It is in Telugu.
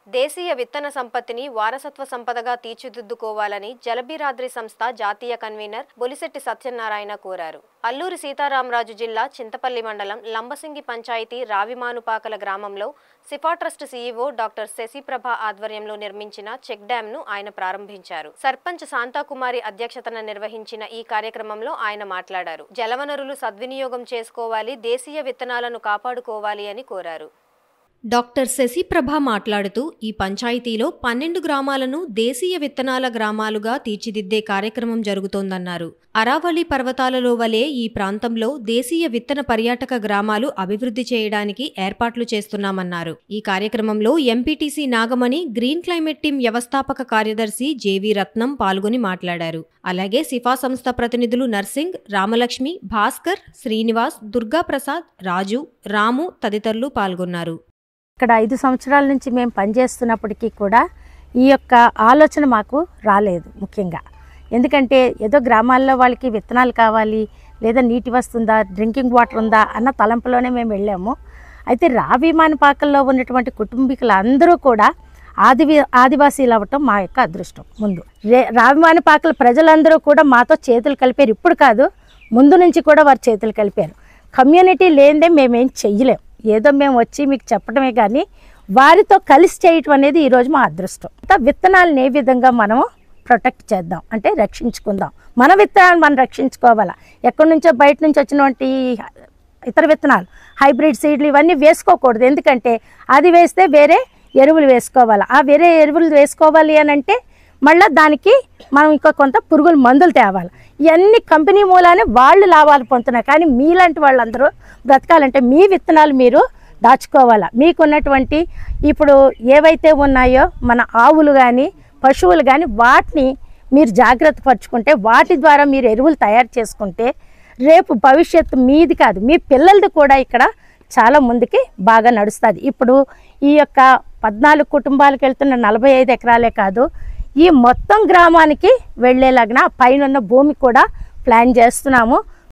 దేశీయ విత్తన సంపత్తిని వారసత్వ సంపదగా తీర్చిదిద్దుకోవాలని జలబీరాద్రి సంస్థ జాతీయ కన్వీనర్ బొలిశెట్టి సత్యనారాయణ కోరారు. అల్లూరి సీతారామరాజు జిల్లా చింతపల్లి మండలం లంబసింగి పంచాయతీ రావిమానుపాకల గ్రామంలో Sipah trust CEO doctor Sasiprabha ఆధ్వర్యంలో నిర్మించిన చెక్ డ్యామ్ ను ఆయన ప్రారంభించారు. సర్పంచ్ శాంతాకుమారి అధ్యక్షతన నిర్వహించిన ఈ కార్యక్రమంలో ఆయన మాట్లాడారు. జలవనరులు సద్వినియోగం చేసుకోవాలి, దేశీయ విత్తనాలను కాపాడుకోవాలి అని కోరారు. డాక్టర్ శశిప్రభ మాట్లాడుతూ ఈ పంచాయతీలో 12 గ్రామాలను దేశీయ విత్తనాల గ్రామాలుగా తీర్చిదిద్దే కార్యక్రమం జరుగుతోందన్నారు. అరావళి పర్వతాలలో వలె ఈ ప్రాంతంలో దేశీయ విత్తన పర్యాటక గ్రామాలు అభివృద్ధి చేయడానికి ఏర్పాట్లు చేస్తున్నామన్నారు. ఈ కార్యక్రమంలో MPTC Nagamani, green climate team వ్యవస్థాపక కార్యదర్శి జేవి రత్నం పాల్గొని మాట్లాడారు. అలాగే సిఫా సంస్థ ప్రతినిధులు నర్సింగ్, రామలక్ష్మి, భాస్కర్, శ్రీనివాస్, దుర్గాప్రసాద్, రాజు, రాము తదితరులు పాల్గొన్నారు. ఇక్కడ 5 సంవత్సరాల నుంచి మేము పనిచేస్తున్నప్పటికీ కూడా ఈ యొక్క ఆలోచన మాకు రాలేదు. ముఖ్యంగా ఎందుకంటే ఏదో గ్రామాల్లో వాళ్ళకి విత్తనాలు కావాలి, లేదా నీటి వస్తుందా, డ్రింకింగ్ వాటర్ ఉందా అన్న తలంపులోనే మేము వెళ్ళాము. అయితే రావిమానుపాకల్లో ఉన్నటువంటి కుటుంబీకులు అందరూ కూడా ఆదివాసీలు అవ్వటం మా యొక్క అదృష్టం. ముందు రావిమానుపాకల ప్రజలందరూ కూడా మాతో చేతులు కలిపారు. ఇప్పుడు కాదు, ముందు నుంచి కూడా వారు చేతులు కలిపారు. కమ్యూనిటీ లేనిదే మేమేం చెయ్యలేం. ఏదో మేము వచ్చి మీకు చెప్పడమే కానీ వారితో కలిసి చేయటం అనేది ఈరోజు మా అదృష్టం. విత్తనాలను ఏ విధంగా మనము ప్రొటెక్ట్ చేద్దాం అంటే రక్షించుకుందాం. మన విత్తనాలు మనం రక్షించుకోవాలా. ఎక్కడి నుంచో బయట నుంచి వచ్చినటువంటి ఇతర విత్తనాలు, హైబ్రిడ్ సీడ్లు ఇవన్నీ వేసుకోకూడదు. ఎందుకంటే అది వేస్తే వేరే ఎరువులు వేసుకోవాలి. ఆ వేరే ఎరువులు వేసుకోవాలి అని అంటే మళ్ళీ దానికి మనం ఇంకా కొంత పురుగుల మందులు తేవాలి. ఇవన్నీ కంపెనీ మూలానే వాళ్ళు లాభాలు పొందుతున్నారు. కానీ మీలాంటి వాళ్ళందరూ బ్రతకాలంటే మీ విత్తనాలు మీరు దాచుకోవాలా. మీకున్నటువంటి ఇప్పుడు ఏవైతే ఉన్నాయో మన ఆవులు కానీ పశువులు కానీ వాటిని మీరు జాగ్రత్త పరుచుకుంటే, వాటి ద్వారా మీరు ఎరువులు తయారు చేసుకుంటే రేపు భవిష్యత్తు మీది కాదు, మీ పిల్లలది కూడా ఇక్కడ చాలా ముందుకి బాగా నడుస్తుంది. ఇప్పుడు ఈ యొక్క 14 కుటుంబాలకు వెళ్తున్న 45 ఎకరాలే కాదు, ఈ మొత్తం గ్రామానికి వెళ్ళేలాగా పైన ఉన్న భూమి కూడా ప్లాన్ చేస్తున్నాము.